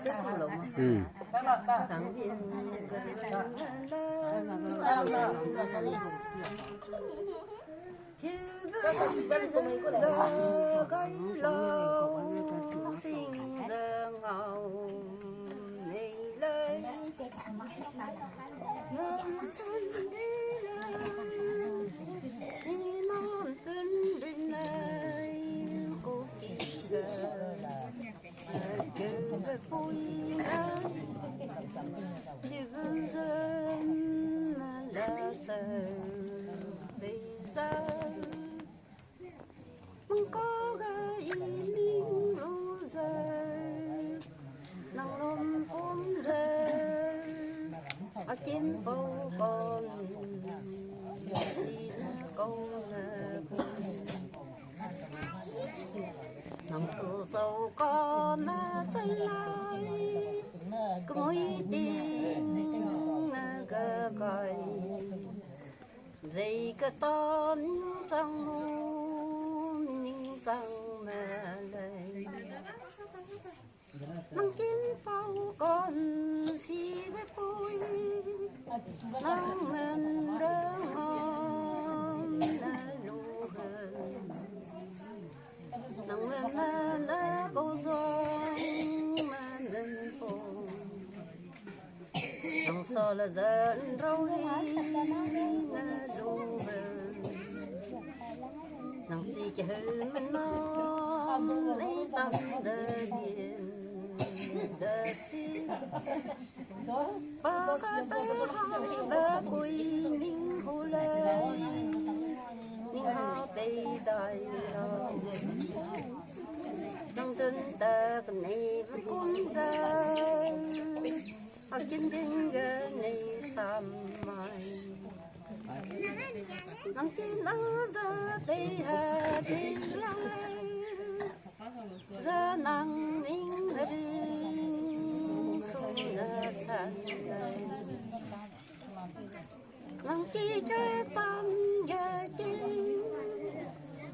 Ừ. có gai miếng lúa rơi nắng lom phun rơi ở trên bầu con xin câu nắng sâu sâu con chân lai cứ mỗi tiếng gà cày dây cái ton trăng nhưng trăng mà lại nắng chín bao con xì với bụi nắng mình đỡ ngon đã lù hơn nắng mình đã bao giông mà mình buồn nắng so là dân rau đi đã lù hơn nắng gì chứ mình non lấy tâm đời điện đời xin bao cái tay hao đã quỳ ninh hồ lệ ninh hao bay đời trong tinh ta cái này vẫn cũng đời ở trên đỉnh này sầm mai nắng trên đó ra đây hà đi lại ra nắng minh rinh xuống là sáng nắng chi cái tâm ga chi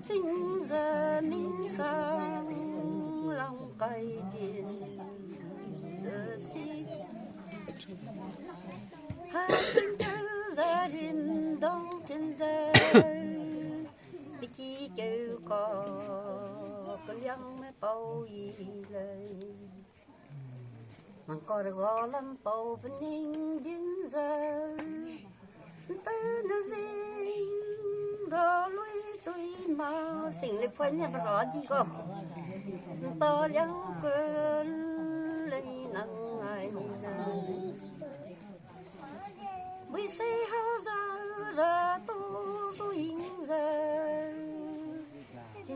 sinh ra minh sang lòng cay tiền đỡ xí hai gia đình đông thiên giới bị chi kêu có yang mới bao gì lời mà có được gõ lắm bao bên ninh đến giờ tới nó gì rõ lối tôi mà xin lấy phơi nhà rõ gì không to yang quên lấy nắng ngày vì say hao giờ ra tu in giờ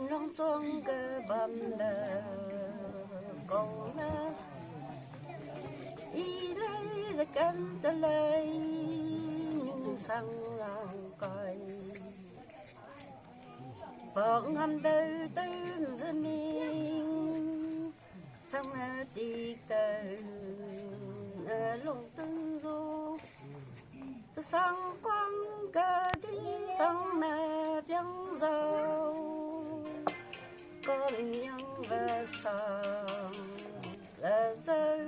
nông xuân cơ bầm đờ cầu na y lấy ra cắn ra lấy nhưng sang lòng coi bọn hầm đời tưm ra miên sang đi từ lồng tương du sang quang cơ đi sang mẹ vắng dâu con nhân và sòng là dâu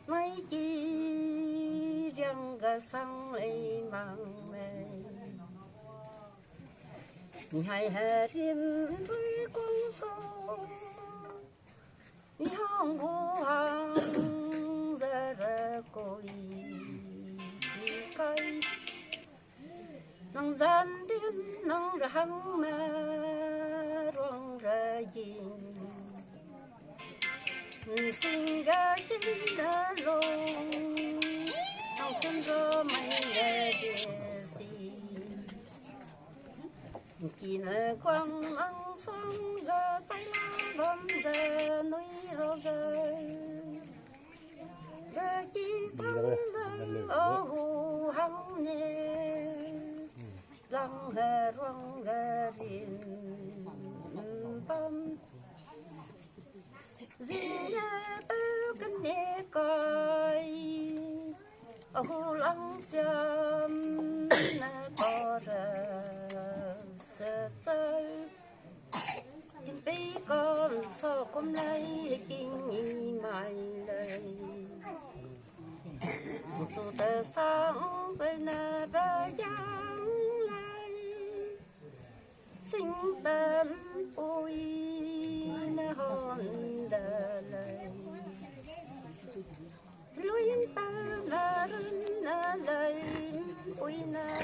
mấy chi răng gà sang lấy mang mẹ ngày hè đêm với con sông hong vu hang ra ra cội cây nắng gian đêm nắng ra hăng mà rong ra dinh sinh ga chín đã lông nắng xuân gió mây nghe gì chỉ là quang nắng xuân ga say lá bom ra núi rô rơi ga chi sáng rơi ở hồ hăng nè lăng hè rong ga điền bom riêng tớ kinh nhẹ coi ở hồ lăng chăm là có ra sợ chơi kinh tế con so con lấy kinh mày dù tờ sáng với nà bờ giang lại sinh tâm ôi nà hòn đà lại lui ta mà rừng nà lại ôi nà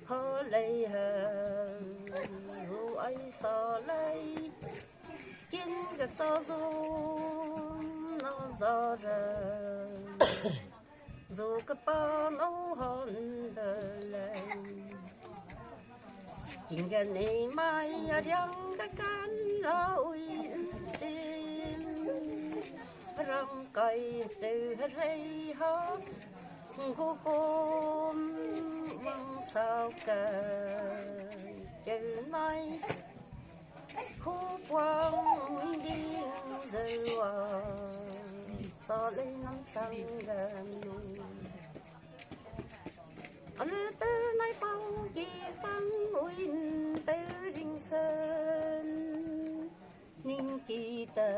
họ lấy hờ dù ai sợ lấy kiến cái sao dù nó gió rờ dù cái bao nó hòn đời lại chính cái này mai ở trong cái căn lối tim rong cây từ rây hót cô mong sao cờ từ nay khu quang đi rơi vào so lấy năm trăng gần anh từ nay bao kỳ phăng uyên từ rình sơn ninh kỳ tờ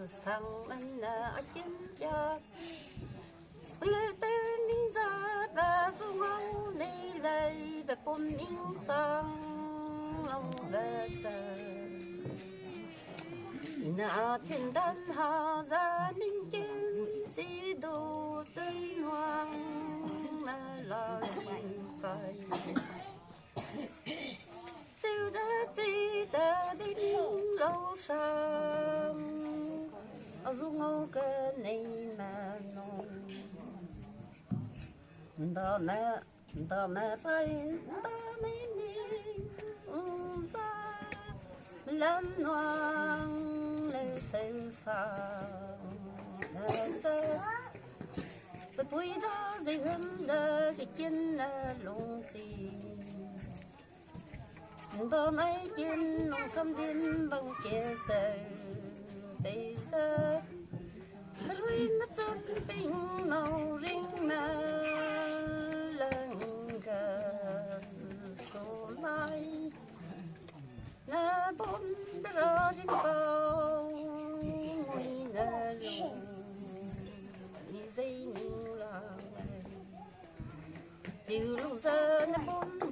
sang anh là chiến chắc lệ từ ninh ra đã dung áo này lại đã bom ninh sang lòng về giờ na thiên đan hà ra ninh kiếm gì đồ tên hoàng mà là mình phải chiều đã chỉ đã đi lâu xa dù ngô cơ này mà nông đó mẹ phải đó mấy niên xa lâm hoang lên sân xa sơ tôi bùi đó dây hâm giờ cái chân là lông gì đó mấy chân nông xâm điên bằng kia sờ bây giờ tôi mất chân bình nâu rinh mà lần gần số mai na bom bờ rinh bao ngồi na lùng đi dây mình là dìu lúc giờ na bom